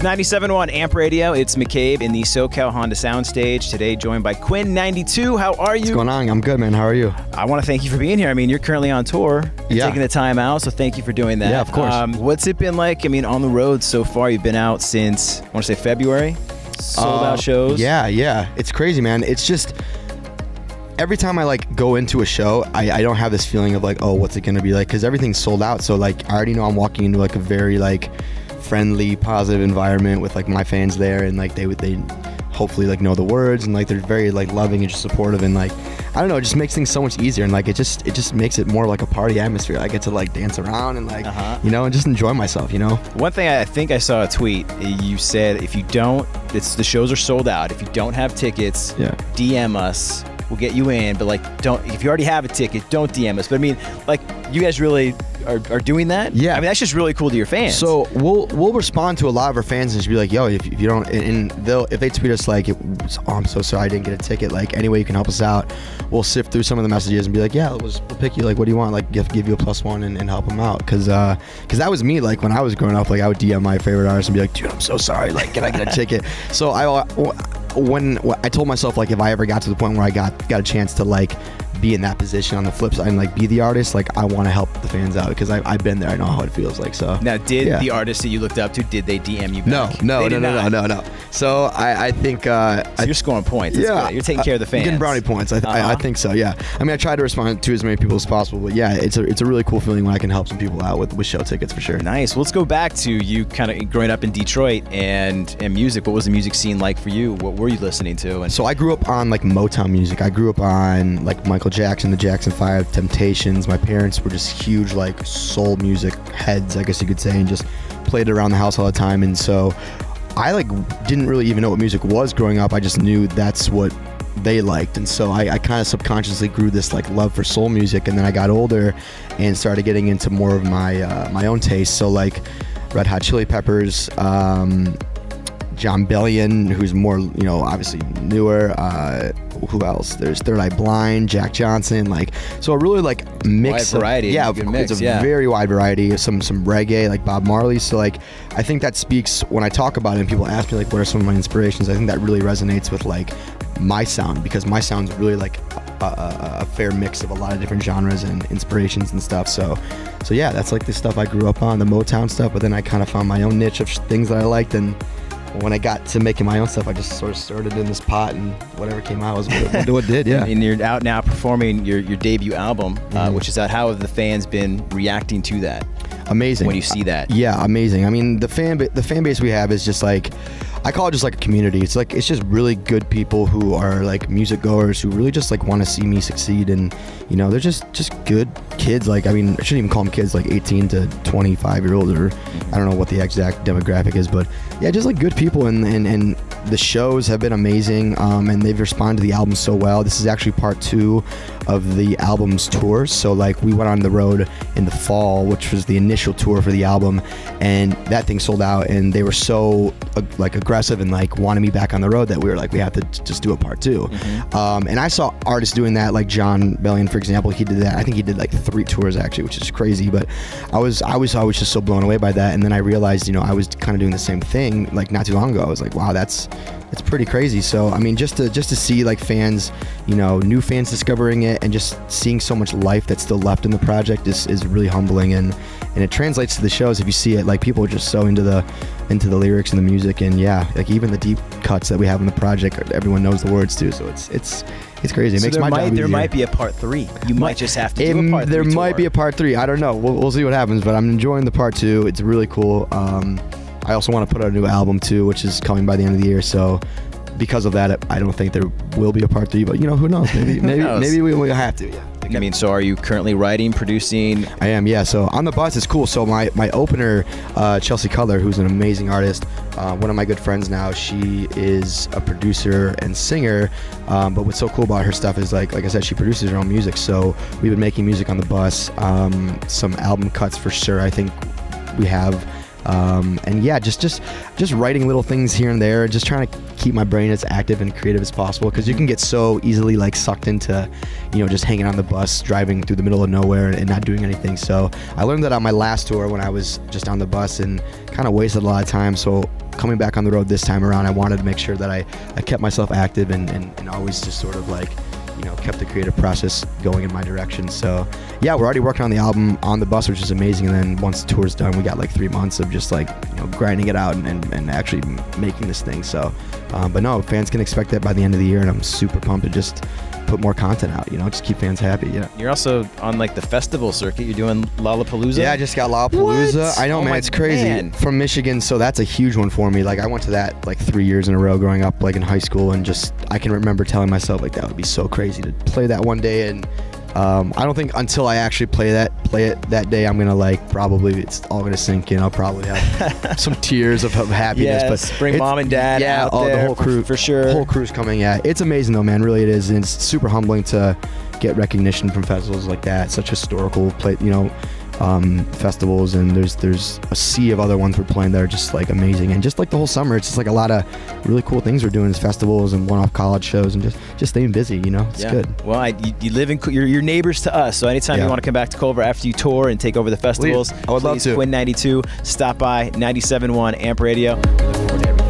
97.1 Amp Radio. It's McCabe in the SoCal Honda Soundstage. Today joined by Quinn XCII. How are you? What's going on? I'm good, man. How are you? I want to thank you for being here. I mean, you're currently on tour. You're taking the time out, so thank you for doing that. Yeah, of course. What's it been like? I mean, on the road so far, you've been out since, I want to say February? Sold out shows? Yeah. It's crazy, man. It's just, every time I go into a show, I don't have this feeling of oh, what's it going to be like? Because everything's sold out. So I already know I'm walking into a very friendly, positive environment with my fans there, and they hopefully know the words, and they're very loving and just supportive, and I don't know, it just makes things so much easier, and it just makes it more like a party atmosphere. I get to dance around and and just enjoy myself, One thing, I think I saw a tweet, you said if you don't, the shows are sold out. If you don't have tickets, DM us. We'll get you in, but if you already have a ticket, don't DM us. But I mean, you guys really are doing that? Yeah. I mean, that's just really cool to your fans. So we'll respond to a lot of our fans and just be like, yo, if you don't, and if they tweet us oh, I'm so sorry I didn't get a ticket, any way you can help us out, we'll sift through some of the messages and be like, yeah, we'll pick you, what do you want? Give you a +1 and help them out. Cause that was me, when I was growing up, I would DM my favorite artist and be like, dude, I'm so sorry, can I get a ticket? So when I told myself, if I ever got to the point where I got a chance to be in that position on the flip side and be the artist, I want to help the fans out, because I've been there. I know how it feels like. So now, did the artists that you looked up to, did they DM you back? No. So I think so you're scoring points. That's good. You're taking care of the fans. You're getting brownie points. I think so. Yeah. I mean, I try to respond to as many people as possible, but yeah, it's a really cool feeling when I can help some people out with show tickets, for sure. Nice. Well, let's go back to you kind of growing up in Detroit and music. What was the music scene like for you? What were you listening to? So I grew up on Motown music. I grew up on Michael Jackson, the Jackson 5, Temptations. My parents were just huge soul music heads, I guess you could say, and just played it around the house all the time. And so I didn't really even know what music was growing up. I just knew that's what they liked, and so I kind of subconsciously grew this love for soul music. And then I got older and started getting into more of my own taste. So Red Hot Chili Peppers, John Bellion, who's more, obviously newer. Who else? There's Third Eye Blind, Jack Johnson. So a really mix. Wide variety. Yeah, mix, it's a very wide variety. Some reggae, Bob Marley. So I think that speaks when I talk about it and people ask me what are some of my inspirations. I think that really resonates with my sound, because my sound's really a fair mix of a lot of different genres and inspirations and stuff. So yeah, that's the stuff I grew up on, the Motown stuff. But then I kind of found my own niche of things that I liked, and when I got to making my own stuff, I just sort of started in this pot, and whatever came out was what it did. Yeah. And you're out now performing your debut album, which is out. How have the fans been reacting to that? Amazing. When you see that. Yeah, amazing. I mean, the fan base we have is just I call it just a community. It's it's just really good people who are music goers who really just want to see me succeed, and they're just good kids. I mean, I shouldn't even call them kids, 18 to 25-year-olds, or I don't know what the exact demographic is, but yeah, just good people, and the shows have been amazing, and they've responded to the album so well. This is actually part 2 of the album's tour. So we went on the road in the fall, which was the initial tour for the album, and that thing sold out, and they were so aggressive and wanted me back on the road that we were we have to just do a part 2. And I saw artists doing that, John Bellion, for example. He did that. I think he did 3 tours actually, which is crazy, but I was just so blown away by that. And then I realized I was kind of doing the same thing not too long ago. I was wow, that's pretty crazy. So I mean, just to see fans, new fans discovering it, and just seeing so much life that's still left in the project is really humbling, and it translates to the shows. If you see it, people are just so into the lyrics and the music, and yeah, even the deep cuts that we have in the project, everyone knows the words too. So it's crazy. It makes my job easier. There might be a part 3. You might just have to do a part 3 There tour. might be a part 3. I don't know. We'll see what happens, but I'm enjoying the part 2. It's really cool. I also want to put out a new album too, which is coming by the end of the year. So because of that, I don't think there will be a part 3, but who knows? Maybe we'll have to. Yeah. I mean, so are you currently writing, producing? I am, yeah. So on the bus, it's cool. So my opener, Chelsea Cutler, who's an amazing artist, one of my good friends now, she is a producer and singer, but what's so cool about her stuff is, like I said, she produces her own music. So we've been making music on the bus, some album cuts for sure, I think we have. And yeah, just writing little things here and there, just trying to keep my brain as active and creative as possible, because you can get so easily sucked into, just hanging on the bus, driving through the middle of nowhere and not doing anything. So I learned that on my last tour when I was just on the bus and kind of wasted a lot of time. So coming back on the road this time around, I wanted to make sure that I kept myself active and always just sort of like, you know, kept the creative process going in my direction. So yeah, we're already working on the album on the bus, which is amazing. And then once the tour's done, we got like 3 months of just like, you know, grinding it out and actually making this thing. So, but no, fans can expect that by the end of the year, and I'm super pumped to just put more content out, you know, just keep fans happy. Yeah. You're also on like the festival circuit. You're doing Lollapalooza. Yeah, I just got Lollapalooza. What? I know, man, it's crazy. Man. From Michigan, so that's a huge one for me. Like, I went to that like 3 years in a row growing up, like in high school, and just I can remember telling myself like that would be so crazy to play that one day. And I don't think until I actually play it that day, I'm gonna like probably it's all gonna sink in. I'll probably have some tears of happiness. Yes, but bring mom and dad. Yeah, out there, the whole crew for sure. The whole crew's coming. Yeah, it's amazing though, man. Really, it is. And it's super humbling to get recognition from festivals like that. Such historical festivals, and there's a sea of other ones we're playing that are just like amazing. And just like the whole summer, it's just like a lot of really cool things we're doing as festivals and one-off college shows, and just staying busy, you know. It's good. Well, you live in, you're neighbors to us, so anytime you want to come back to Culver after you tour and take over the festivals, I would love to. Quinn 92, stop by 97.1 Amp Radio. We look forward to everything.